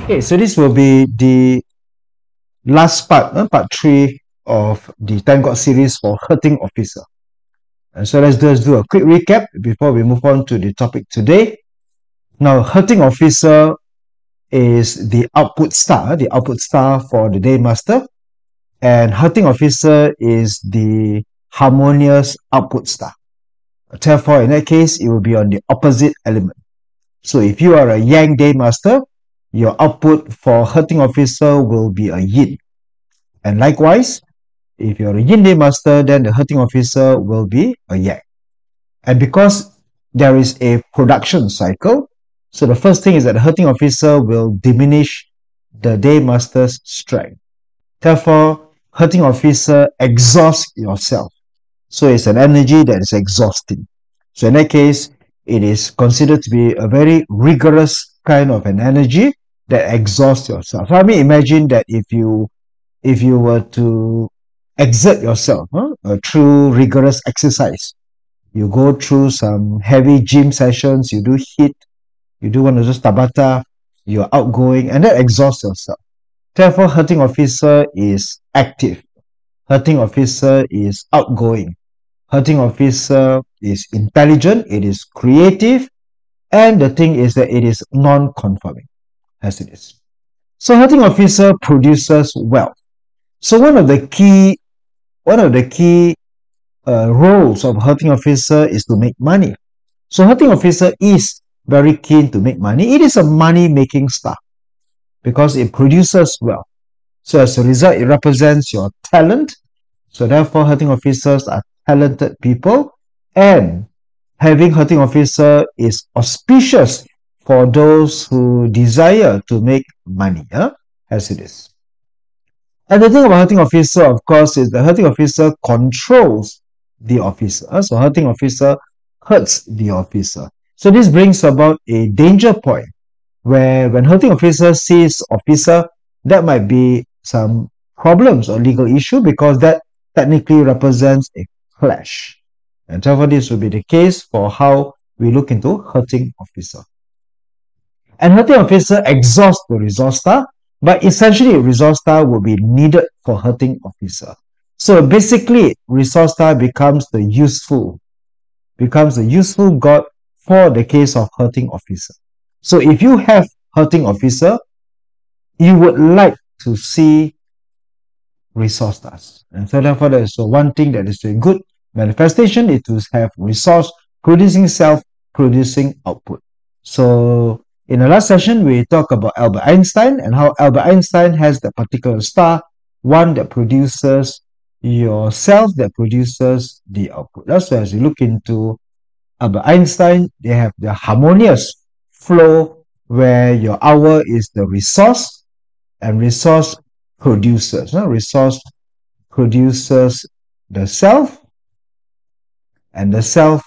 Okay, so this will be the last part, part 3 of the Time God series for hurting officer. And so let's just do a quick recap before we move on to the topic today. Now, hurting officer is the output star for the day master, and hurting officer is the harmonious output star. Therefore, in that case, it will be on the opposite element. So if you are a yang day master, your output for hurting officer will be a yin. And likewise, if you're a yin day master, then the hurting officer will be a yang. And because there is a production cycle, so the first thing is that the hurting officer will diminish the day master's strength. Therefore, hurting officer exhausts yourself. So it's an energy that is exhausting. So in that case, it is considered to be a very rigorous kind of an energy that exhausts yourself. So I mean, imagine that if you were to exert yourself through rigorous exercise, you go through some heavy gym sessions, you do HIIT, you do one of those Tabata, you're outgoing, and that exhausts yourself. Therefore, hurting officer is active. Hurting officer is outgoing. Hurting officer is intelligent, it is creative, and the thing is that it is non-conforming, as it is. So hurting officer produces wealth. So one of the key roles of hurting officer is to make money. So hurting officer is very keen to make money. It is a money-making star because it produces wealth. So as a result, it represents your talent. So therefore, hurting officers are talented people, and having hurting officer is auspicious for those who desire to make money, as it is. And the thing about hurting officer, of course, is the hurting officer controls the officer. So hurting officer hurts the officer. So this brings about a danger point where when hurting officer sees officer, that might be some problems or legal issue because that technically represents a clash. And therefore, this will be the case for how we look into hurting officer. And hurting officer exhausts the resource star, but essentially resource star will be needed for hurting officer. So basically, resource star becomes the useful god for the case of hurting officer. So if you have hurting officer, you would like to see resource stars. And so therefore, that is one thing that is a good manifestation is to have resource producing self, producing output. So in the last session, we talked about Albert Einstein and how Albert Einstein has that particular star, one that produces yourself, that produces the output. That's why as you look into Albert Einstein, they have the harmonious flow where your hour is the resource and resource produces. Resource produces the self and the self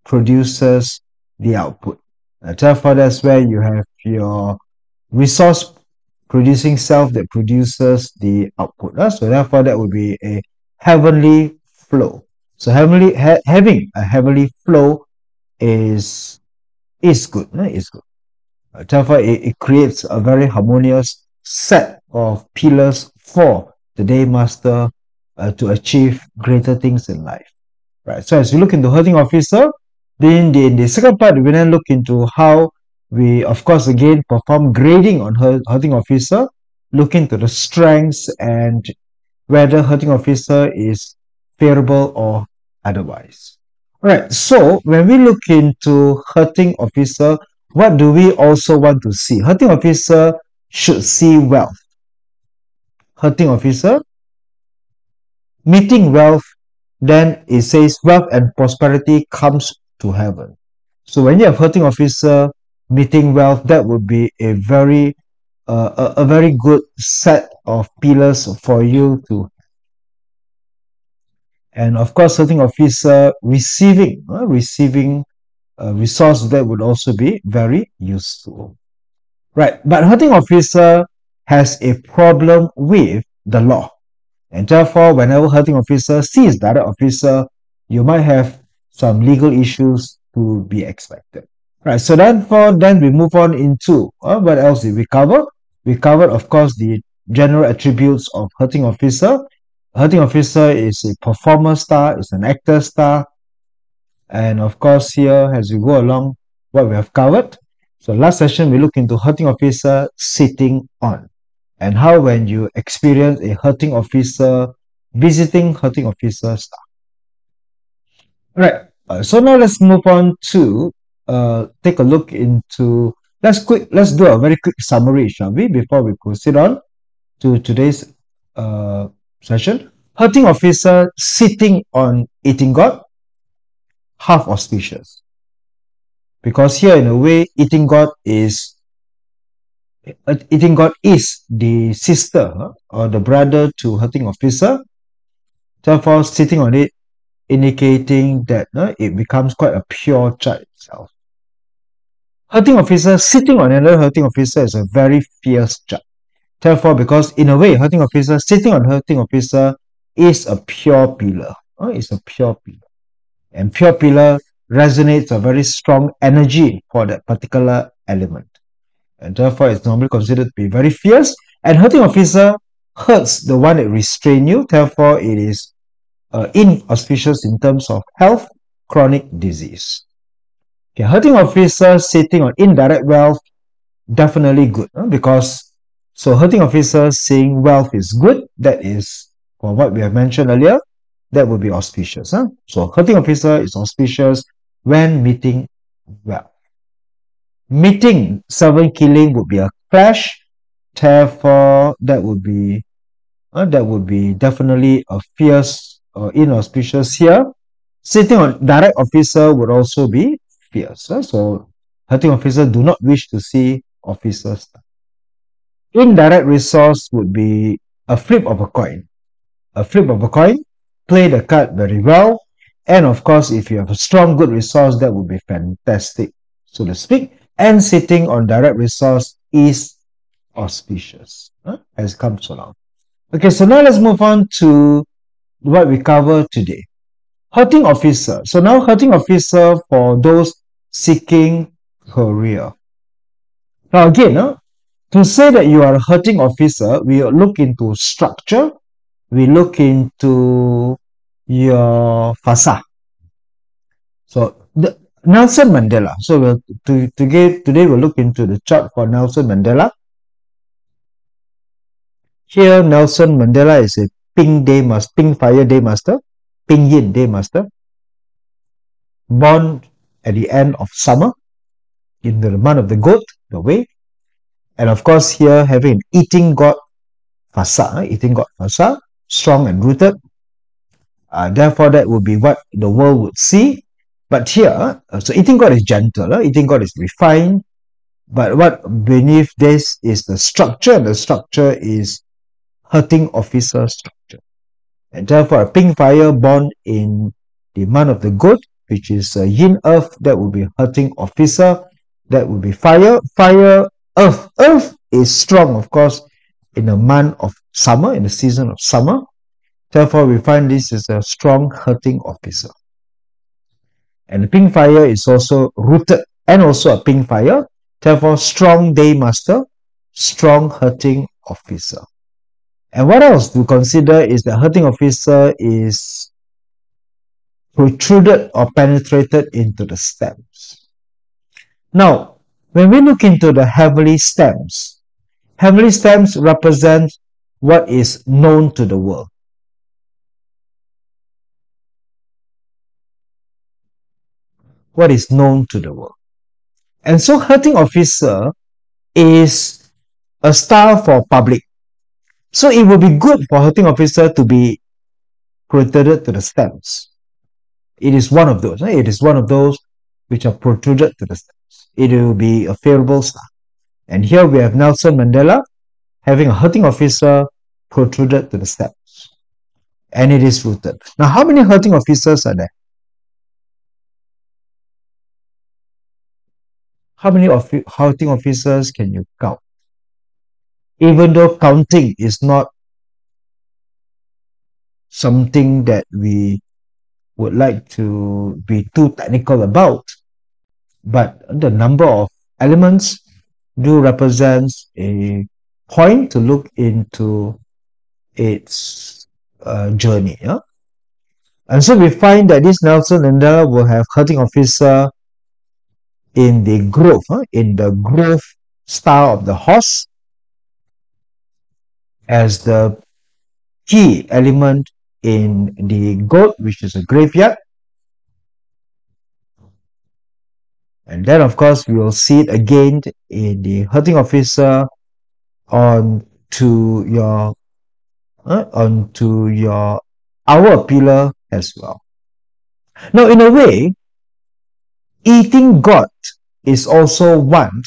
produces the output. Therefore, that's where you have your resource producing self that produces the output. So therefore, that would be a heavenly flow. So having a heavenly flow is good. Is good. Therefore, it creates a very harmonious set of pillars for the day master to achieve greater things in life. Right. So as we look into hurting officer, then in the second part, we then look into how we, of course, again perform grading on hurting officer, look into the strengths and whether hurting officer is favorable or otherwise. All right. So when we look into hurting officer, what do we also want to see? Hurting officer should see wealth. Hurting officer meeting wealth, then it says wealth and prosperity comes to heaven. So when you have hurting officer meeting wealth, that would be a very good set of pillars for you to. And of course, hurting officer receiving resource, that would also be very useful. Right, but hurting officer has a problem with the law. And therefore, whenever hurting officer sees direct officer, you might have some legal issues to be expected. Right. So then we move on into what else did we cover? We covered, of course, the general attributes of hurting officer. Hurting officer is a performer star, is an actor star, and of course here as we go along, what we have covered. So last session we look into hurting officer sitting on, and how when you experience a hurting officer visiting hurting officer star. Right. So now let's move on to take a look into let's do a very quick summary, shall we, before we proceed on to today's uh, session. Hurting officer sitting on eating god, half auspicious. Because here in a way eating god is the sister or the brother to hurting officer. Therefore, sitting on it indicating that it becomes quite a pure chart itself. Hurting officer sitting on another hurting officer is a very fierce chart. Therefore, because in a way, hurting officer sitting on hurting officer is a pure pillar. It's a pure pillar. And pure pillar resonates a very strong energy for that particular element. And therefore, it's normally considered to be very fierce. And hurting officer hurts the one that restrain you. Therefore, it is inauspicious in terms of health, chronic disease. Okay, hurting officer sitting on indirect wealth, definitely good, because so hurting officer saying wealth is good, that is for what we have mentioned earlier, that would be auspicious. So hurting officer is auspicious when meeting well. Meeting servant killing would be a clash, therefore that would be definitely a fierce or inauspicious here. Sitting on direct officer would also be fierce. So hurting officer do not wish to see officers. Indirect resource would be a flip of a coin. A flip of a coin, play the card very well. And of course, if you have a strong, good resource, that would be fantastic, so to speak. And sitting on direct resource is auspicious as it comes along. Okay, so now let's move on to what we cover today. Hurting officer. So now hurting officer for those seeking career. Now again, to say that you are a hurting officer, we look into structure, we look into your fasa. So Nelson Mandela. So today we'll look into the chart for Nelson Mandela. Here Nelson Mandela is a pink fire day master, pink yin day master, born at the end of summer in the month of the goat, the way. And of course here having eating god fasa, strong and rooted. Therefore, that would be what the world would see. But here, so eating god is gentle, eating god is refined. But what beneath this is the structure, and the structure is hurting officer structure. And therefore, a pink fire born in the month of the goat, which is yin earth, that would be hurting officer. That would be fire, earth. Earth is strong, of course, in the month of summer, in the season of summer. Therefore, we find this is a strong hurting officer. And the pink fire is also rooted and also a pink fire. Therefore, strong day master, strong hurting officer. And what else to consider is that hurting officer is protruded or penetrated into the stems. Now, when we look into the heavenly stems represent what is known to the world. What is known to the world. And so hurting officer is a star for public. So it would be good for hurting officer to be protruded to the stems. It is one of those. It is one of those which are protruded to the stems. It will be a favorable star. And here we have Nelson Mandela having a hurting officer protruded to the stems. And it is rooted. Now, how many hurting officers are there? How many hurting officers can you count? Even though counting is not something that we would like to be too technical about, but the number of elements do represents a point to look into its journey. Yeah? And so we find that this Nelson Mandela will have herding officer in the growth, in the growth style of the horse as the key element in the goat, which is a graveyard. And then, of course, we will see it again in the herding officer onto your hour pillar as well. Now, in a way, eating God is also one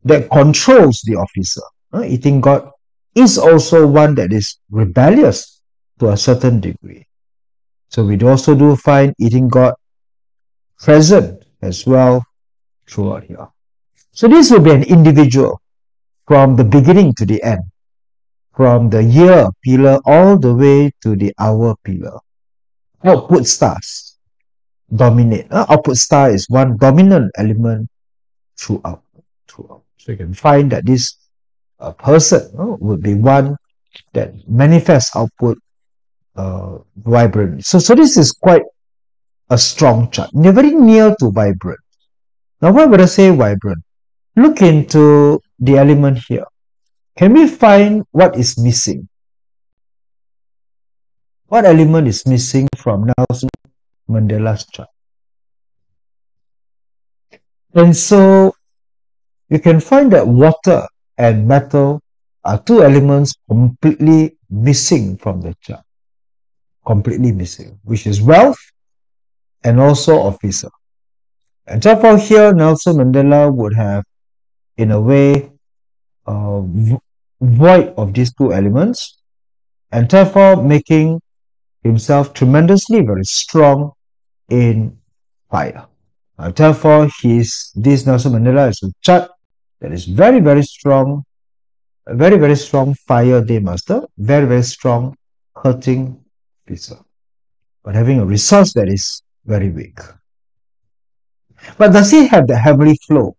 that controls the officer. Eating God is also one that is rebellious to a certain degree. So we also do find eating God present as well throughout here. So this will be an individual from the beginning to the end, from the year pillar all the way to the hour pillar. Output stars dominate. Output star is one dominant element throughout. So you can find that this person would be one that manifests output vibrantly. So this is quite a strong chart. They're very near to vibrant. Now, why would I say vibrant? Look into the element here. Can we find what is missing? What element is missing from Nelson Mandela's chart? And so you can find that water and metal are two elements completely missing from the chart. Completely missing, which is wealth and also officer. And therefore here, Nelson Mandela would have, in a way, void of these two elements, and therefore making himself tremendously very strong in fire. Therefore, this Nelson Mandela is a chart that is very, very strong, a very, very strong fire day master, very, very strong hurting officer, but having a resource that is very weak. But does he have the heavenly flow?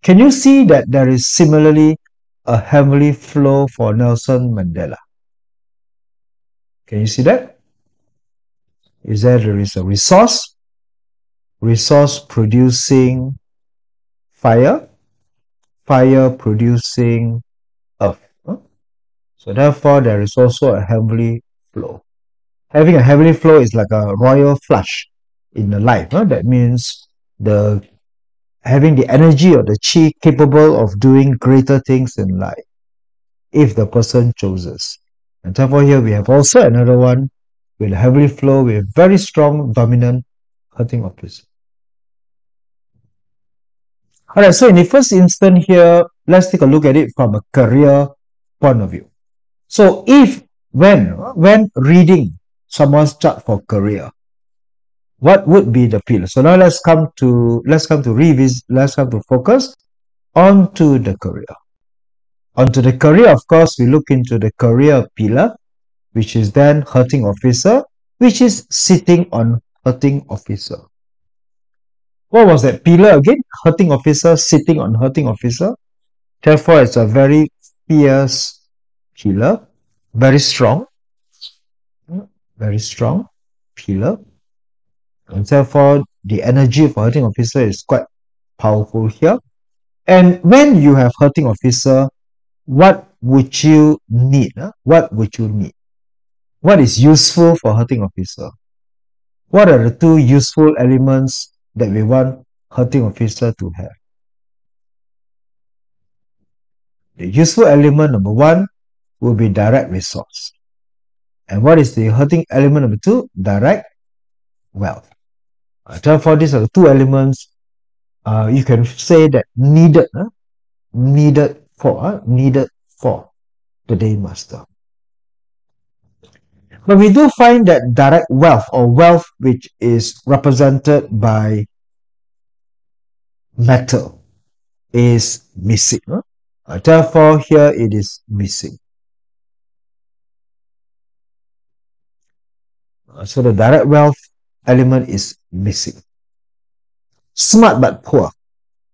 Can you see that there is similarly a heavenly flow for Nelson Mandela? Can you see that? There is a resource producing fire, fire producing earth. So therefore, there is also a heavenly flow. Having a heavenly flow is like a royal flush in the life. That means having the energy or the chi capable of doing greater things in life if the person chooses. And therefore here we have also another one with a heavenly flow with very strong dominant hurting office. Alright, so in the first instance here, let's take a look at it from a career point of view. So when reading someone's chart for career, what would be the pillar? So now let's come to focus onto the career. Onto the career, of course, we look into the career pillar, which is then hurting officer, which is sitting on hurting officer. What was that pillar again? Hurting officer, sitting on hurting officer. Therefore, it's a very fierce pillar, very strong pillar. And therefore, the energy for hurting officer is quite powerful here. And when you have hurting officer, what would you need? What would you need? What is useful for hurting officer? What are the two useful elements that we want hurting officer to have? The useful element number one will be direct resource. And what is the hurting element number two? Direct wealth. Therefore, these are the two elements you can say that needed for the day master. But we do find that direct wealth or wealth which is represented by metal is missing. Therefore, here it is missing. So the direct wealth element is missing. smart but poor.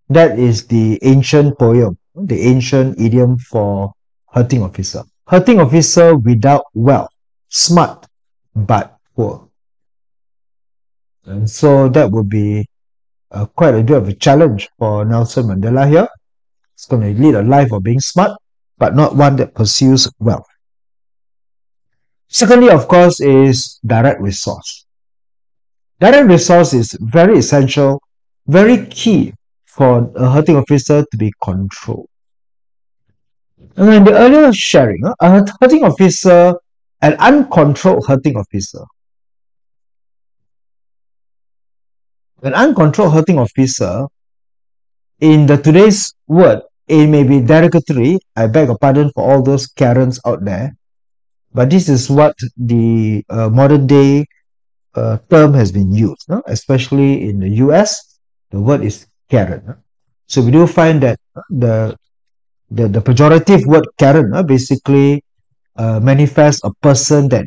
That is the ancient poem, the ancient idiom for hurting officer. Hurting officer without wealth, smart but poor. And so that would be quite a bit of a challenge for Nelson Mandela here. It's going to lead a life of being smart, but not one that pursues wealth. Secondly, of course, is direct resource. Direct resource is very essential, very key for a hurting officer to be controlled. And in the earlier sharing, a hurting officer, an uncontrolled hurting officer, an uncontrolled hurting officer, in the today's word, it may be derogatory. I beg your pardon for all those Karens out there, but this is what the modern day term has been used, especially in the US. The word is Karen. So we do find that the pejorative word Karen basically manifests a person that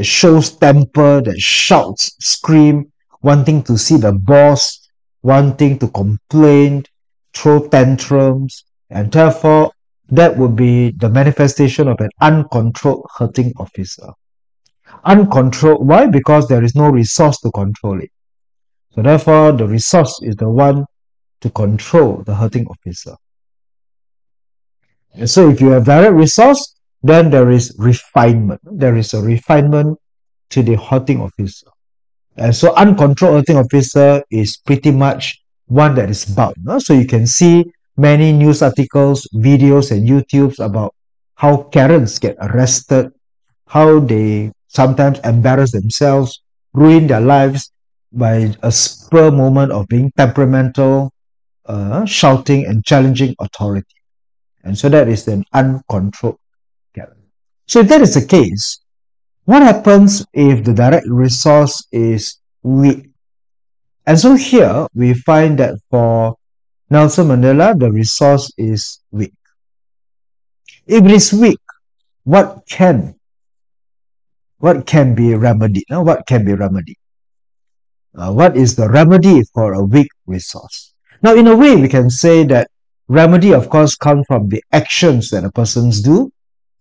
shows temper, that shouts, scream, wanting to see the boss, wanting to complain, throw tantrums, and therefore that would be the manifestation of an uncontrolled hurting officer. Uncontrolled, why? Because there is no resource to control it. So therefore, the resource is the one to control the hurting officer. And so if you have direct resource, then there is refinement. There is a refinement to the hurting officer. And so uncontrolled hurting officer is pretty much one that is bound. So you can see many news articles, videos, and YouTubes about how Karens get arrested, how they sometimes embarrass themselves, ruin their lives by a spur moment of being temperamental, shouting and challenging authority. And so that is an uncontrolled Karen. So if that is the case, what happens if the direct resource is weak? And so here we find that for Nelson Mandela, the resource is weak. If it is weak, what can be remedied? What can be remedied? What is the remedy for a weak resource? Now, in a way, we can say that remedy, of course, comes from the actions that a person's do.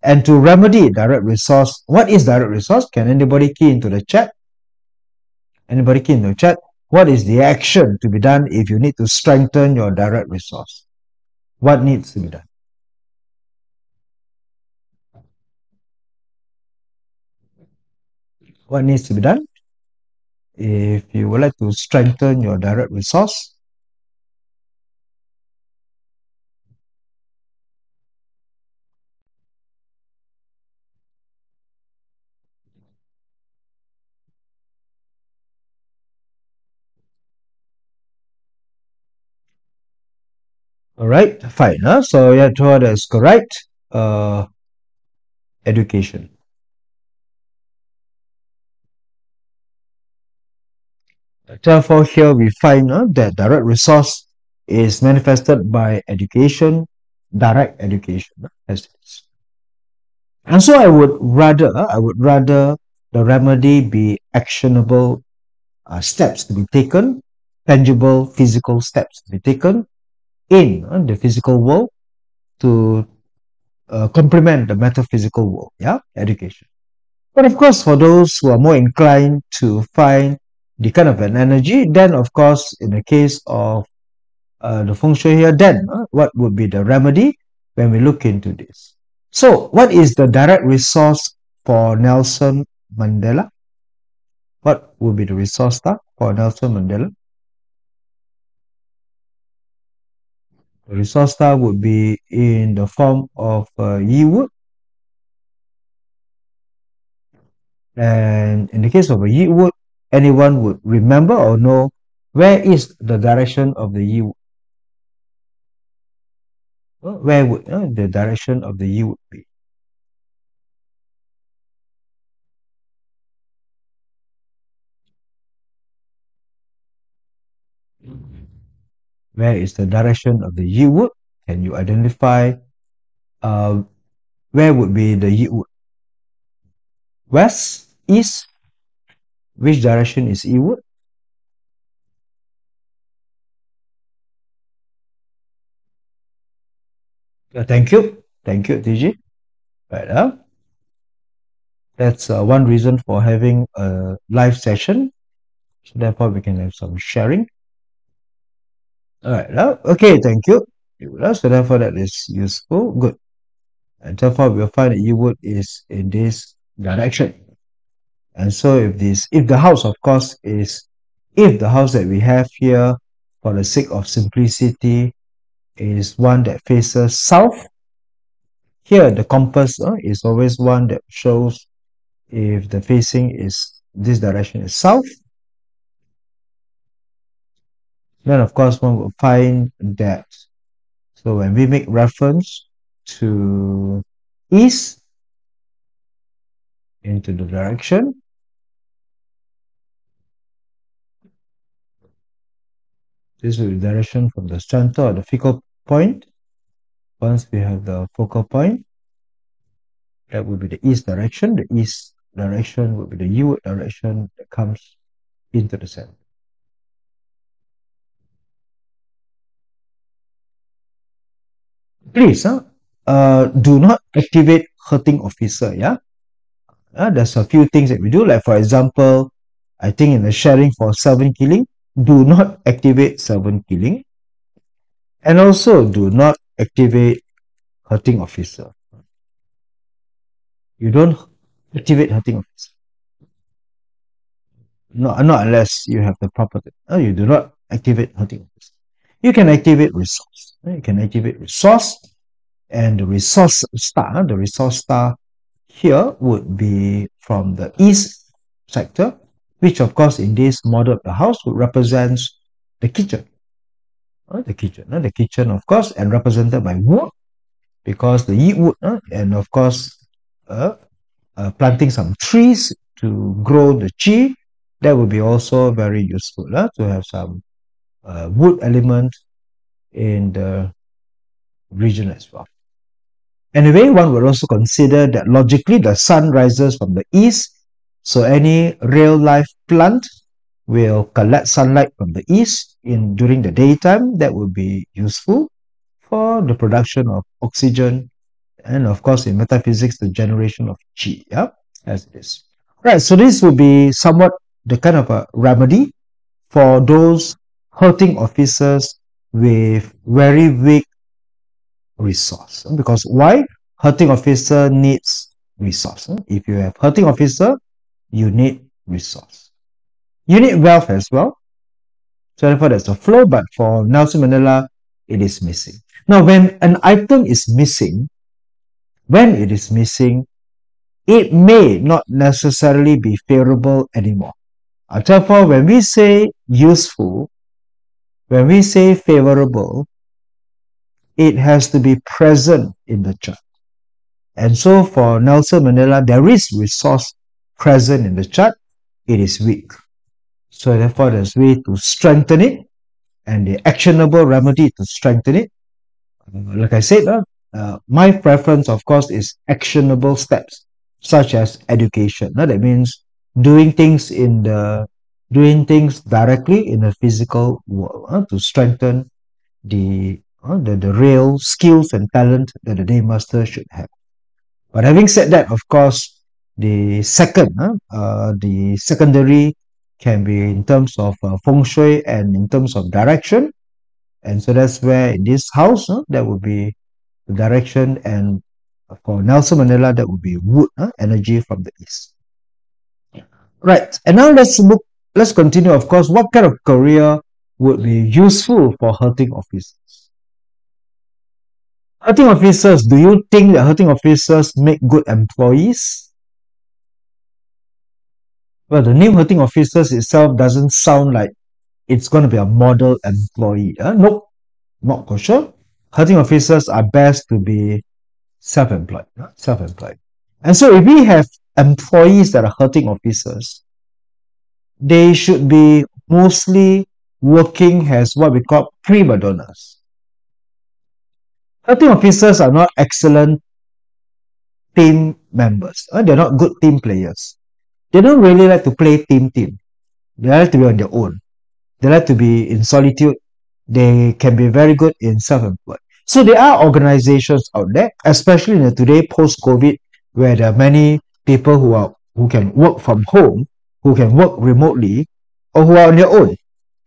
And to remedy direct resource, what is direct resource? Can anybody key into the chat? Anybody key into the chat? What is the action to be done if you need to strengthen your direct resource? What needs to be done? What needs to be done? If you would like to strengthen your direct resource, all right, fine. So yeah, that is correct. Education. Therefore, here we find that direct resource is manifested by education, direct education, as it is. And so I would rather the remedy be actionable steps to be taken, tangible physical steps to be taken in the physical world to complement the metaphysical world, education. But of course, for those who are more inclined to find the kind of an energy, then of course, in the case of the feng shui here, then what would be the remedy when we look into this? So, what is the direct resource for Nelson Mandela? What would be the resource for Nelson Mandela? The resource would be in the form of yi wood. And in the case of a yi wood, anyone would remember or know where is the direction of the yi wood? Where would the direction of the yi wood be? Where is the direction of the yi wood? Can you identify uh, where would be the yi wood? West, east? Which direction is yi wood? Thank you. Thank you, TG. Right. That's one reason for having a live session. So therefore, we can have some sharing. All right. Okay. Thank you. So therefore, that is useful. Good. And therefore, we'll find that U wood is in this direction. And so if the house, of course, if the house that we have here, for the sake of simplicity, is one that faces south, here the compass is always one that shows if the facing is this direction is south, then of course one will find that. So when we make reference to east into the direction, this will be the direction from the center or the focal point. Once we have the focal point, that will be the east direction. The east direction will be the U direction that comes into the center. Please, do not activate hurting officer. Yeah, there's a few things that we do. Like for example, I think in the sharing for servant killing, do not activate servant killing, and also do not activate hurting officer. You don't activate hurting officer. No, not unless you have the proper. You do not activate hurting officer. You can activate resource. You can activate resource, and the resource star here would be from the east sector, which of course in this model of the house would represents the kitchen. The kitchen of course, and represented by wood, because the wood, and of course planting some trees to grow the chi, that would be also very useful to have some wood element in the region as well. Anyway, one would also consider that logically the sun rises from the east, so any real life plant will collect sunlight from the east in during the daytime. That would be useful for the production of oxygen, and of course in metaphysics the generation of chi, yeah, as it is. Right, so this would be somewhat the kind of a remedy for those hurting officers with very weak resource. Because why? Hurting officer needs resource. If you have hurting officer, you need resource. You need wealth as well. So therefore there's a flow, but for Nelson Mandela, it is missing. Now, when an item is missing, it may not necessarily be favorable anymore. Therefore, when we say useful, when we say favorable, it has to be present in the chart. And so for Nelson Mandela, there is resource present in the chart. It is weak. So therefore, there's way to strengthen it, and the actionable remedy to strengthen it. Like I said, my preference, of course, is actionable steps, such as education. That means doing things directly in the physical world to strengthen the real skills and talent that the day master should have. But having said that, of course, the secondary can be in terms of feng shui and in terms of direction. And so that's where in this house, that would be the direction, and for Nelson Mandela, that would be wood, energy from the east. Right, and now let's continue, of course, what kind of career would be useful for hurting officers? Hurting officers, do you think that hurting officers make good employees? Well, the name hurting officers itself doesn't sound like it's going to be a model employee. Nope, not for sure. Hurting officers are best to be self-employed. Self-employed. And so if we have employees that are hurting officers, they should be mostly working as what we call prima donnas. Hurting officers are not excellent team members. They're not good team players. They don't really like to play team. They like to be on their own. They like to be in solitude. They can be very good in self-employed. So there are organizations out there, especially in the today post-COVID, where there are many people who can work from home, who can work remotely, or who are on their own.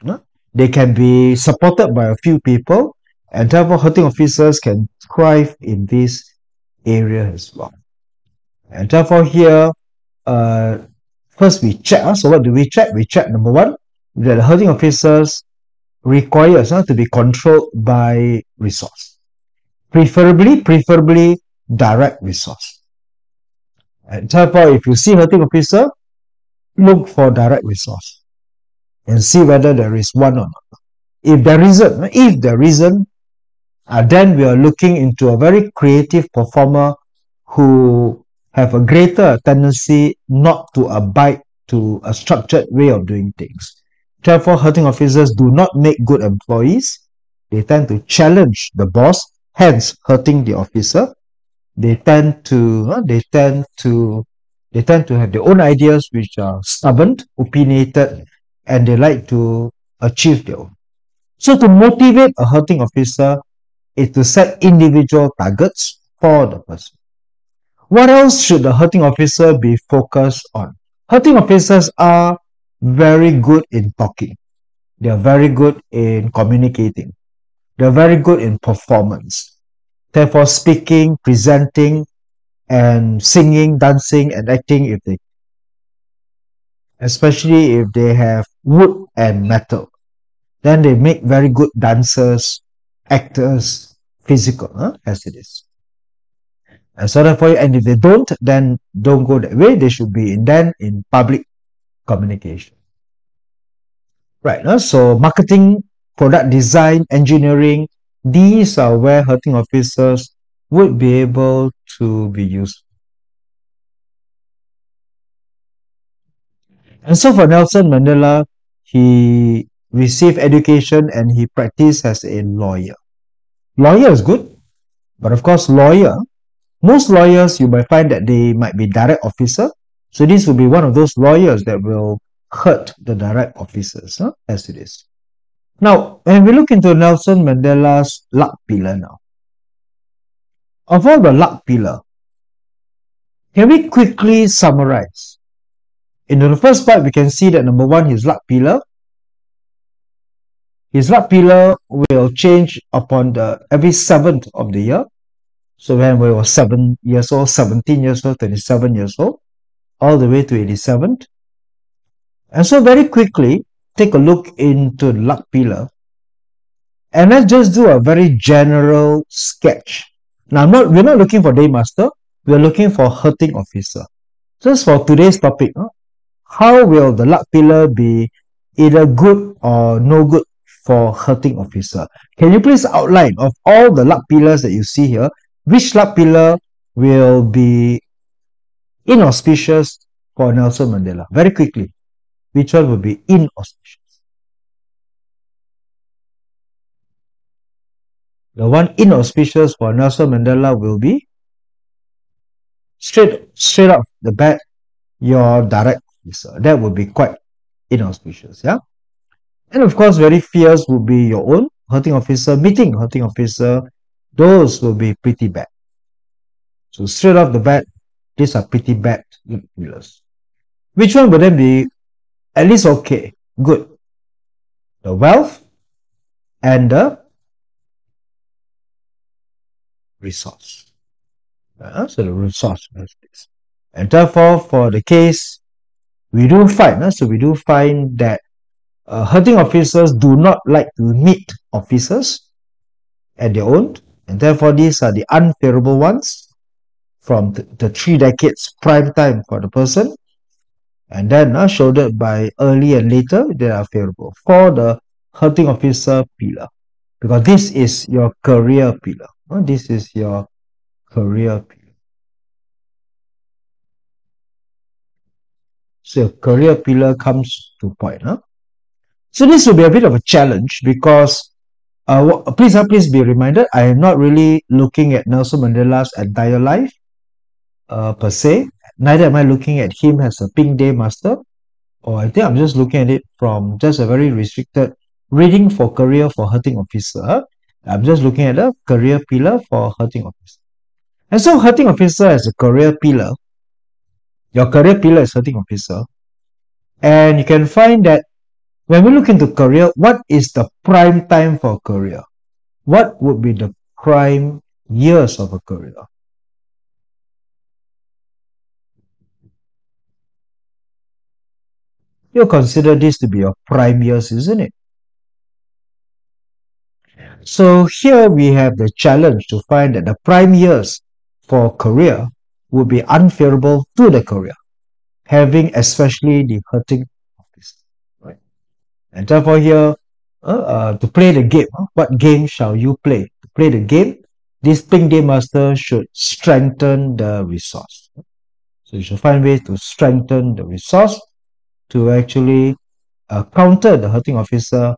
No? They can be supported by a few people, and therefore hurting officers can thrive in this area as well. And therefore here, uh, first we check. So what do we check? We check number one, that the hurting officers requires to be controlled by resource. Preferably direct resource. And therefore, if you see hurting officer, look for direct resource and see whether there is one or not. If there isn't, then we are looking into a very creative performer who have a greater tendency not to abide to a structured way of doing things. Therefore, hurting officers do not make good employees. They tend to challenge the boss, hence hurting the officer. They tend to have their own ideas, which are stubborn, opinionated, and they like to achieve their own. So to motivate a hurting officer is to set individual targets for the person. What else should the hurting officer be focused on? Hurting officers are very good in talking. They are very good in communicating. They are very good in performance. Therefore, speaking, presenting, and singing, dancing, and acting, especially if they have wood and metal, then they make very good dancers, actors, physical, as it is. And so therefore, and if they don't, then don't go that way. They should be in public communication. Right. So marketing, product design, engineering, these are where hurting officers would be able to be used. And so for Nelson Mandela, he received education and he practiced as a lawyer. Lawyer is good, but of course, most lawyers, you might find that they might be direct officer. So this will be one of those lawyers that will hurt the direct officers, as it is. Now, when we look into Nelson Mandela's luck pillar now, of all the luck pillar, can we quickly summarize? In the first part, we can see that number one, his luck pillar will change upon every 7th of the year. So when we were 7 years old, 17 years old, 27 years old, all the way to 87th. And so very quickly, take a look into the luck pillar. And let's just do a very general sketch. Now, we're not looking for day master. We're looking for hurting officer. Just for today's topic, how will the luck pillar be either good or no good for hurting officer? Can you please outline of all the luck pillars that you see here, which luck pillar will be inauspicious for Nelson Mandela? Very quickly, which one will be inauspicious? The one inauspicious for Nelson Mandela will be straight off the bat, your direct officer. That would be quite inauspicious, yeah? And of course, very fierce would be your own hurting officer, meeting hurting officer. Those will be pretty bad. So straight off the bat, these are pretty bad pillars. Which one would then be at least okay, good? The wealth and the resource. So the resource is this. And therefore, for the case, we do find that hurting officers do not like to meet officers at their own, and therefore these are the unfavorable ones from the 3 decades prime time for the person, and then shouldered by early and later, they are favorable for the hurting officer pillar, because this is your career pillar. This is your career pillar. So career pillar comes to point. So this will be a bit of a challenge because please be reminded, I am not really looking at Nelson Mandela's entire life per se. Neither am I looking at him as a Pink Day Master. Or I think I'm just looking at it from just a very restricted reading for career for hurting officer. I'm just looking at the career pillar for hurting officer. And so hurting officer as a career pillar, your career pillar is hurting officer. And you can find that when we look into career, what is the prime time for career? What would be the prime years of a career? You consider this to be your prime years, isn't it? So here we have the challenge to find that the prime years for career would be unfavorable to the career, having especially the hurting office. Right? And therefore here, to play the game, what game shall you play? To play the game, this pink game master should strengthen the resource. So you should find ways to strengthen the resource to actually counter the hurting officer,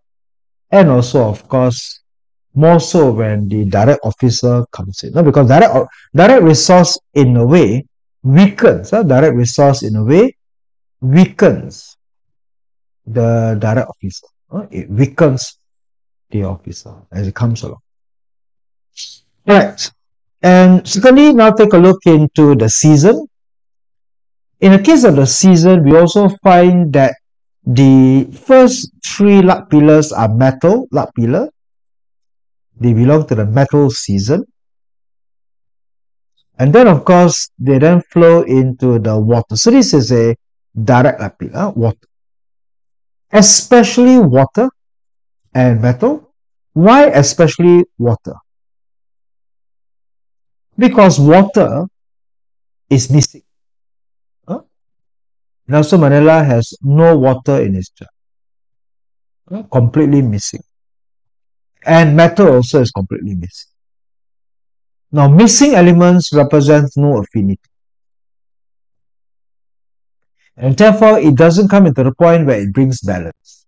and also, of course, more so when the direct officer comes in. No? Because direct resource in a way weakens. Direct resource in a way weakens the direct officer. It weakens the officer as it comes along. Right. And secondly, now take a look into the season. In the case of the season, we also find that the first three luck pillars are metal luck pillar. They belong to the metal season. And then, of course, they then flow into the water. So this is a direct luck pillar, water. Especially water and metal. Why especially water? Because water is missing. Nelson Mandela has no water in his chart. Completely missing. And metal also is completely missing. Now, missing elements represent no affinity. And therefore, it doesn't come into the point where it brings balance.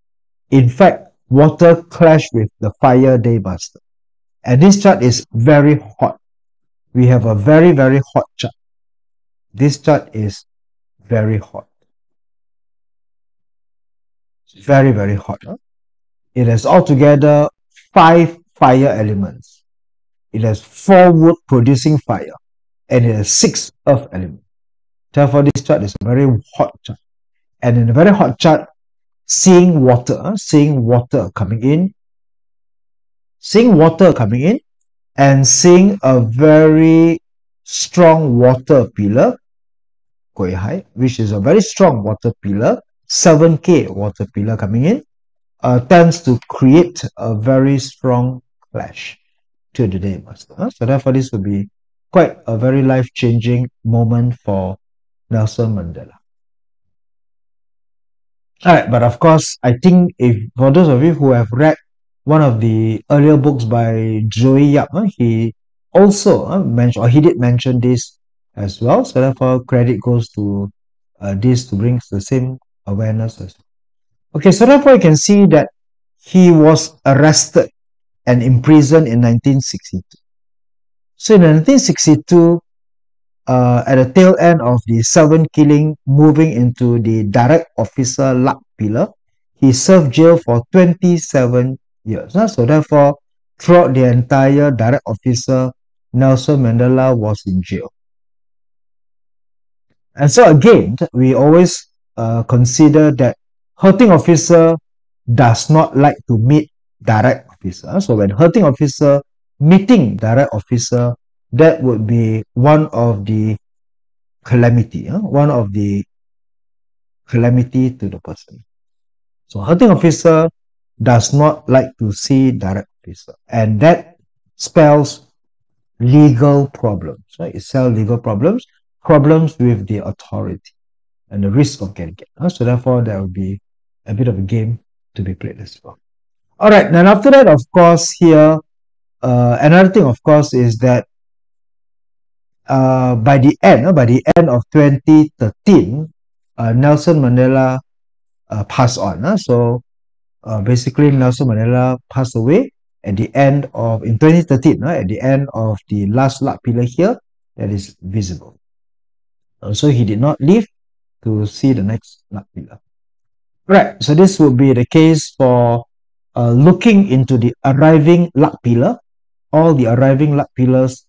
In fact, water clash with the fire day master. And this chart is very hot. We have a very, very hot chart. This chart is very hot. Very, very hot. It has altogether 5 fire elements. It has 4 wood producing fire. And it has 6 earth elements. Therefore, this chart is a very hot chart. And in a very hot chart, seeing water coming in, and seeing a very strong water pillar, which is a very strong water pillar, 7K water pillar coming in, tends to create a very strong clash to the day master. So therefore, this will be quite a very life-changing moment for Nelson Mandela. All right, but of course, I think if for those of you who have read one of the earlier books by Joey Yap, he also mentioned, or he did mention this as well. So therefore, credit goes to this to bring the same awareness as well. Okay, so therefore, you can see that he was arrested and imprisoned in 1962. So in 1962, at the tail end of the 7 killing, moving into the direct officer luck pillar, he served jail for 27 years. So therefore, throughout the entire direct officer, Nelson Mandela was in jail. And so again, we always consider that hurting officer does not like to meet direct officer. So when hurting officer meeting direct officer, that would be one of the calamity, to the person. So hurting officer does not like to see direct officer, and that spells legal problems. Right? It spells legal problems with the authority, and the risk of getting it. So therefore, there will be a bit of a game to be played as well. All right, then after that, of course, here another thing, of course, is that by the end of 2013, Nelson Mandela passed on. So basically, Nelson Mandela passed away at the end of in 2013. At the end of the last luck pillar here, that is visible. So he did not live to see the next luck pillar. Right. So this would be the case for looking into the arriving luck pillar all the arriving luck pillars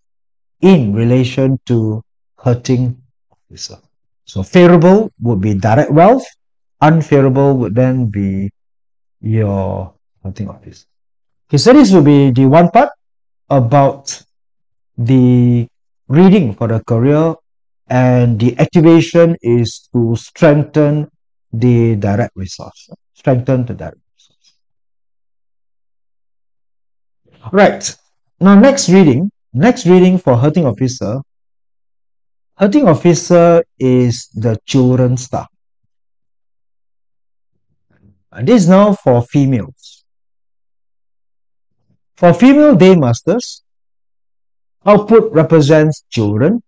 in relation to hurting officer. So favorable would be direct wealth, unfavorable would then be your hurting officer. Okay, so this will be the one part about the reading for the career, and the activation is to strengthen the direct resource. Strengthen the direct resource. Right. Now next reading for hurting officer. Hurting officer is the children star. And this is now for females. For female day masters, output represents children.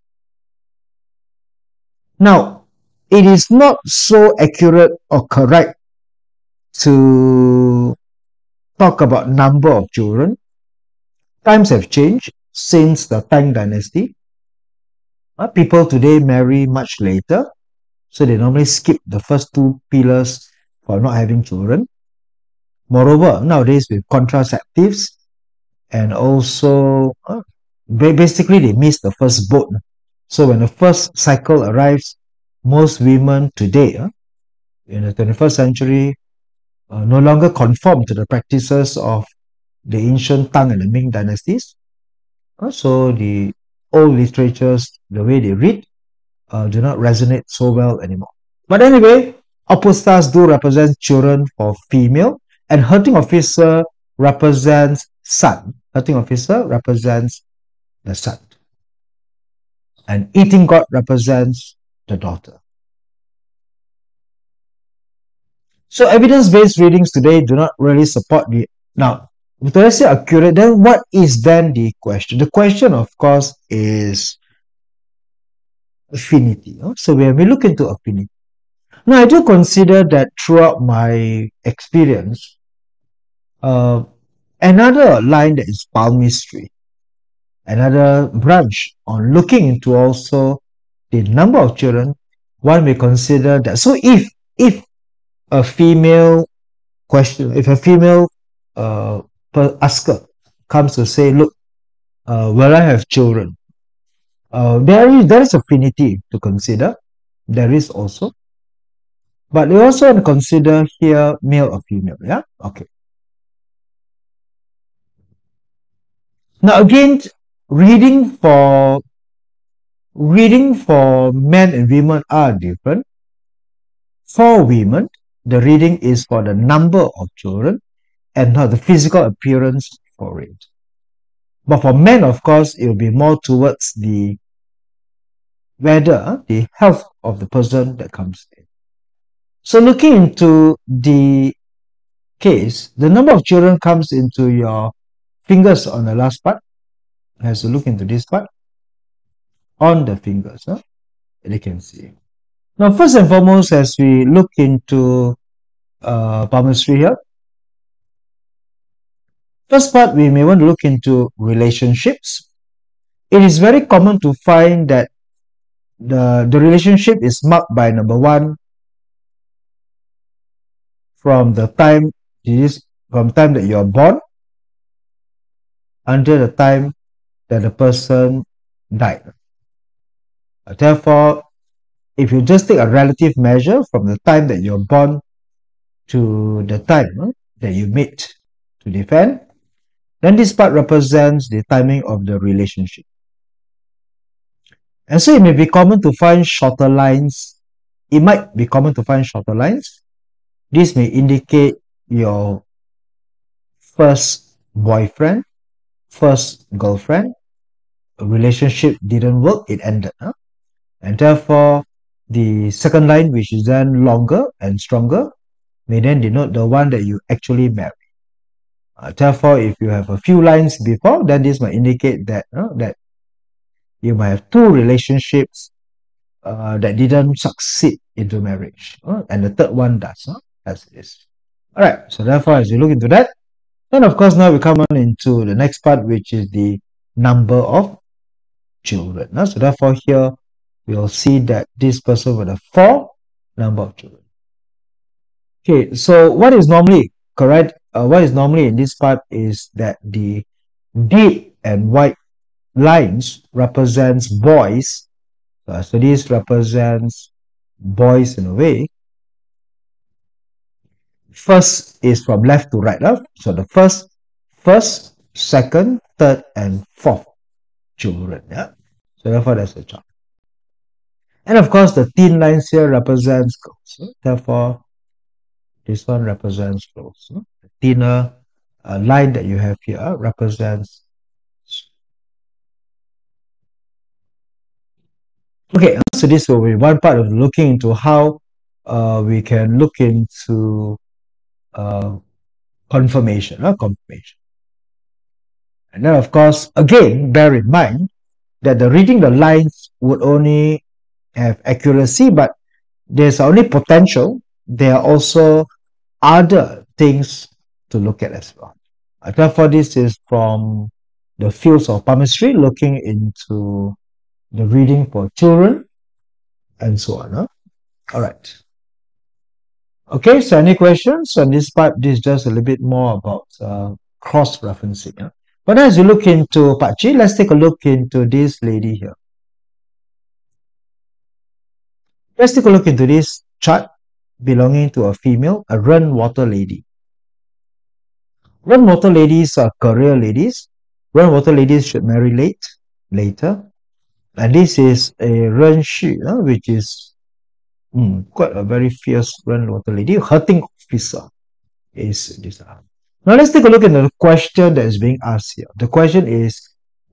Now, it is not so accurate or correct to talk about number of children. Times have changed since the Tang dynasty. People today marry much later, so they normally skip the first two pillars for not having children. Moreover, nowadays with contraceptives, and also basically they miss the first boat. So when the first cycle arrives, most women today in the 21st century no longer conform to the practices of the ancient Tang and the Ming dynasties. So the old literatures, the way they read, do not resonate so well anymore. But anyway, output stars do represent children for female, and hurting officer represents son. Hurting officer represents the son. And eating god represents the daughter. So evidence-based readings today do not really support the... Now, if let's say accurate, then what is then the question? The question, of course, is affinity. So when we look into affinity, now I do consider that throughout my experience, another line that is palmistry, another branch on looking into also the number of children, one may consider that. So if a female question, if a female asker comes to say, look, will I have children? There is affinity to consider. There is also. But they also want to consider here male or female. Yeah? Okay. Now again, reading for men and women are different. For women, the reading is for the number of children and not the physical appearance for it. But for men, of course, it will be more towards the the health of the person that comes in. So looking into the case, the number of children comes into your fingers on the last part. Has to look into this part on the fingers. You can see. Now, first and foremost, as we look into palmistry here, first part we may want to look into relationships. It is very common to find that the relationship is marked by number one, from the time that you are born until the time that the person died. Therefore, if you just take a relative measure from the time that you're born to the time that you meet to defend, then this part represents the timing of the relationship. And so it may be common to find shorter lines. It might be common to find shorter lines. This may indicate your first boyfriend, first girlfriend. A relationship didn't work, it ended. And therefore, the second line, which is then longer and stronger, may then denote the one that you actually marry. Therefore, if you have a few lines before, then this might indicate that that you might have two relationships that didn't succeed into marriage, and the third one does. As this. All right. So therefore, as you look into that, then of course now we come on into the next part, which is the number of children. So therefore, here we'll see that this person will have 4 number of children. Okay. So what is normally correct? What is normally in this part is that the deed and white lines represents boys. So this represents boys in a way. First is from left to right. So the first, second, third, and fourth children. Yeah. So therefore, that's a child. And of course, the thin lines here represents girls. Therefore, this one represents girls. The thinner line that you have here represents. Okay, so this will be one part of looking into how we can look into confirmation. Confirmation. And then, of course, again, bear in mind that the reading the lines would only have accuracy, but there's only potential. There are also other things to look at as well. Therefore, this is from the fields of palmistry, looking into the reading for children and so on. All right. Okay, so any questions on this part? This is just a little bit more about cross-referencing. But as you look into Pachi, let's take a look into this lady here. Let's take a look into this chart belonging to a female, a run water lady. Run water ladies are career ladies. Run water ladies should marry later. And this is a run shi, which is quite a very fierce run water lady. Hurting officer is this. Now let's take a look at the question that is being asked here. The question is,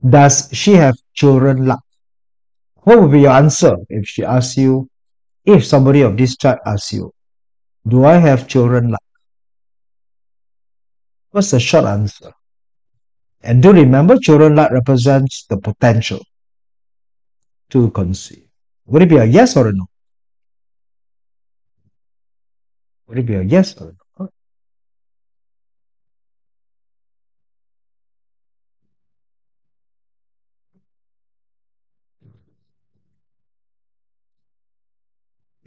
does she have children luck? What would be your answer if she asks you, if somebody of this chart asks you, do I have children luck? What's the short answer? And do remember, children luck represents the potential to conceive. Would it be a yes or a no? Would it be a yes or a no?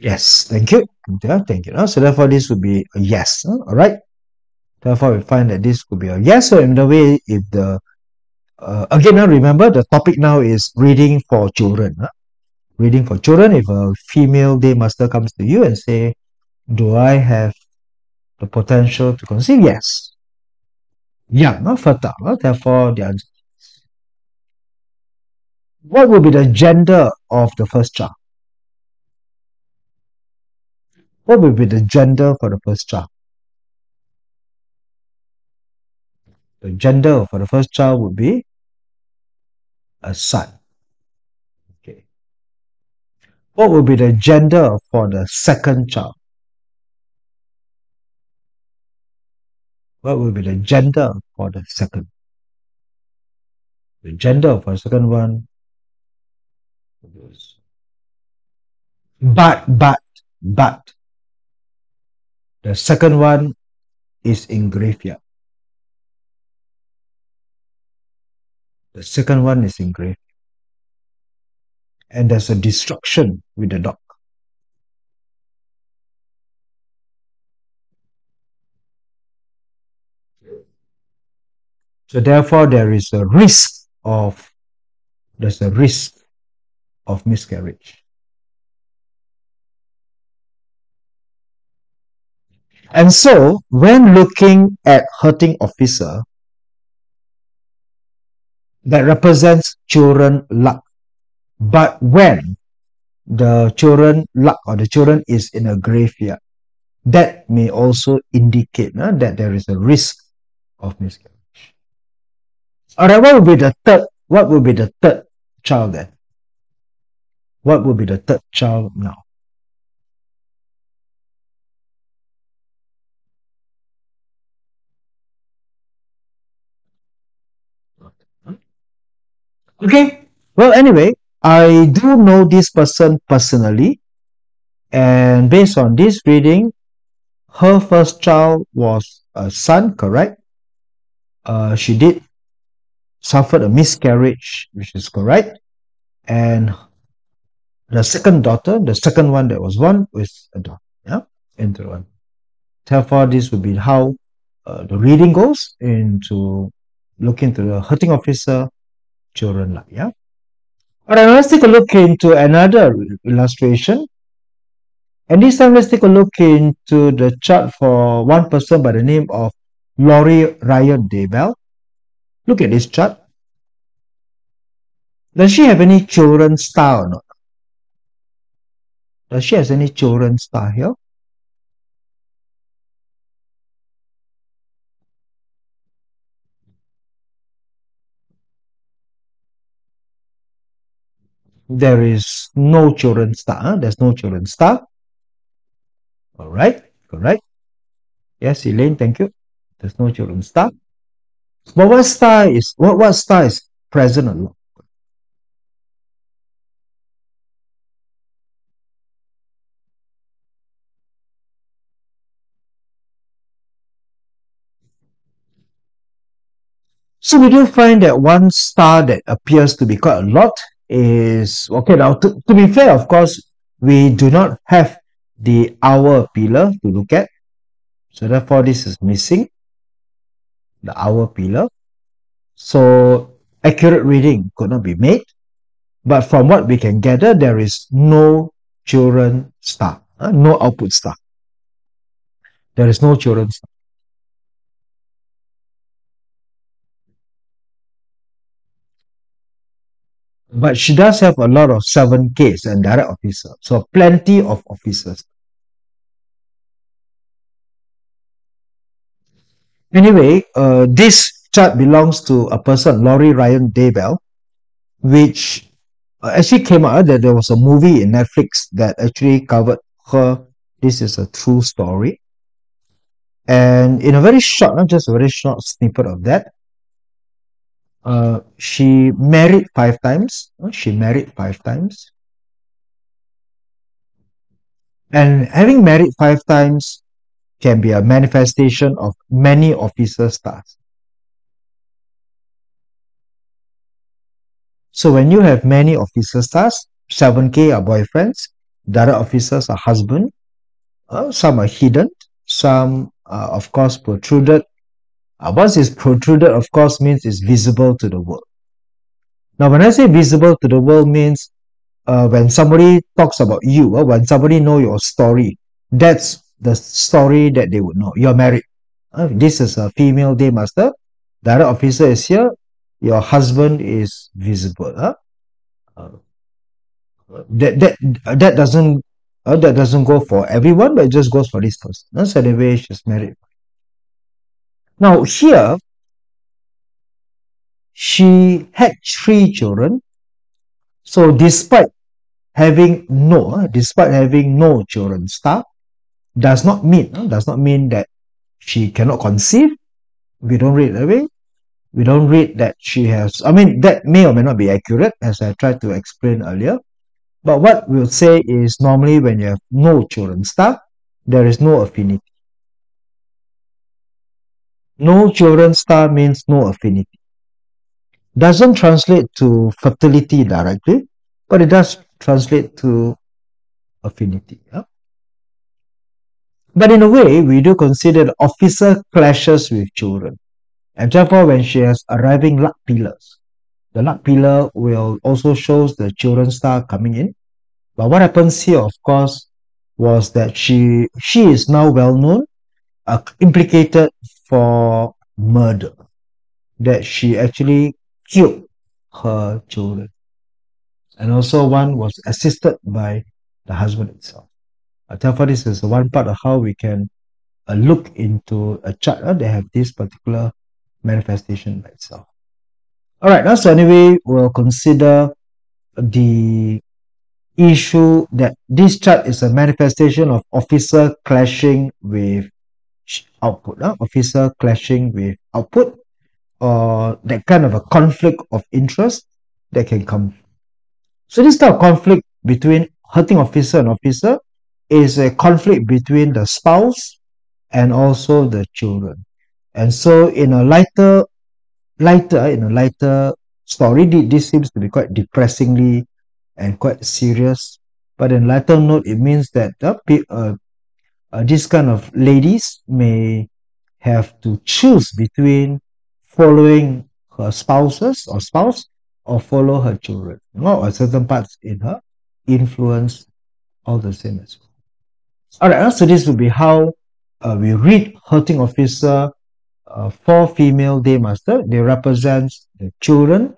Yes, thank you. Yeah, thank you. So therefore, this would be a yes. All right. Therefore, we find that this could be a yes. So in the way, if the again, remember the topic now is reading for children. Reading for children. If a female day master comes to you and say, "Do I have the potential to conceive?" Yes. Young, fertile. Therefore, the answer. What will be the gender of the first child? What will be the gender for the first child? The gender for the first child would be a son. Okay. What will be the gender for the second child? What will be the gender for the second? The gender for the second one is but the second one is in graveyard. The second one is in graveyard. And there's a destruction with the dog. So therefore, there's a risk of miscarriage. And so, when looking at hurting officer, that represents children luck. But when the children luck or the children is in a graveyard, that may also indicate that there is a risk of miscarriage. Alright, what will be the third child then? What will be the third child now? Okay, well, anyway, I do know this person personally, and based on this reading, her first child was a son, correct? She did suffer a miscarriage, which is correct, and the second daughter, the second one that was born, was a daughter, yeah, into one. Therefore, this would be how the reading goes into looking to the hurting officer children lah. Yeah. All right, now let's take a look into another illustration. And this time, let's take a look into the chart for one person by the name of Laurie Ryan Daybell. Look at this chart. Does she have any children star or not? Does she have any children star here? There is no children star. Huh? There's no children star. All right, correct. Yes, Elaine, thank you. There's no children star. But what star is present or not? So we do find that one star that appears to be quite a lot is okay. Now, to be fair, of course, we do not have the hour pillar to look at. So therefore, this is missing, the hour pillar. So accurate reading could not be made. But from what we can gather, there is no children star, no output star. There is no children star. But she does have a lot of 7Ks and direct officer. So plenty of officers. Anyway, this chart belongs to a person, Laurie Ryan Daybell, which actually came out that there was a movie in Netflix that actually covered her. This is a true story. And in a very short, not just a very short snippet of that, she married 5 times. She married 5 times. And having married 5 times can be a manifestation of many officer stars. So when you have many officer stars, 7K are boyfriends, the other officers are husband, some are hidden, some are of course protruded. Once it's protruded, of course, means it's visible to the world. Now, when I say visible to the world means when somebody talks about you, when somebody know your story, that's the story that they would know. You're married. This is a female day master. The other officer is here. Your husband is visible. Uh, that that that doesn't go for everyone, but it just goes for this person. So anyway, she's married. Now here, she had 3 children. So despite having no children star, does not mean that she cannot conceive. We don't read that way. We don't read that she has. I mean, that may or may not be accurate, as I tried to explain earlier. But what we'll say is normally when you have no children star, there is no affinity. No children star means no affinity. Doesn't translate to fertility directly, but it does translate to affinity. Yeah? But in a way, we do consider the officer clashes with children. And therefore, when she has arriving luck pillars, the luck pillar will also shows the children star coming in. But what happens here, of course, was that she is now well known, implicated for murder, that she actually killed her children. And also one was assisted by the husband itself. Therefore, this is one part of how we can look into a chart that have this particular manifestation by itself. All right, now so anyway, we'll consider the issue that this chart is a manifestation of officer clashing with output, officer clashing with output, or that kind of a conflict of interest that can come. So this type of conflict between hurting officer and officer is a conflict between the spouse and also the children. And so in a lighter story, this seems to be quite depressingly and quite serious. But in lighter note, it means that this kind of ladies may have to choose between following her spouses or spouse or follow her children. Or certain parts in her influence all the same as well. All right, so this will be how we read hurting officer for female day master. They represent the children,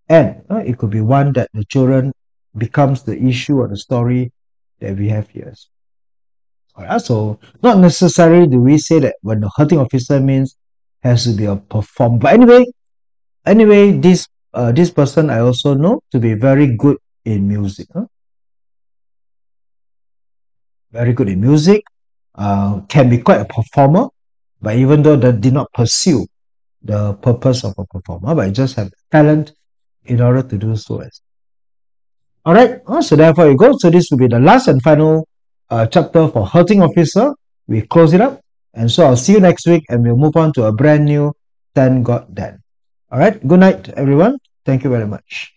and it could be one that the children becomes the issue or the story that we have here. All right, so not necessarily do we say that when the hurting officer means has to be a perform. But anyway, this person I also know to be very good in music. Very good in music, can be quite a performer, but even though they did not pursue the purpose of a performer, but just have talent in order to do so. All right, so therefore you go. So this will be the last and final chapter for hurting officer. We close it up, and so I'll see you next week, and we'll move on to a brand new Thank God Then. All right, good night, everyone. Thank you very much.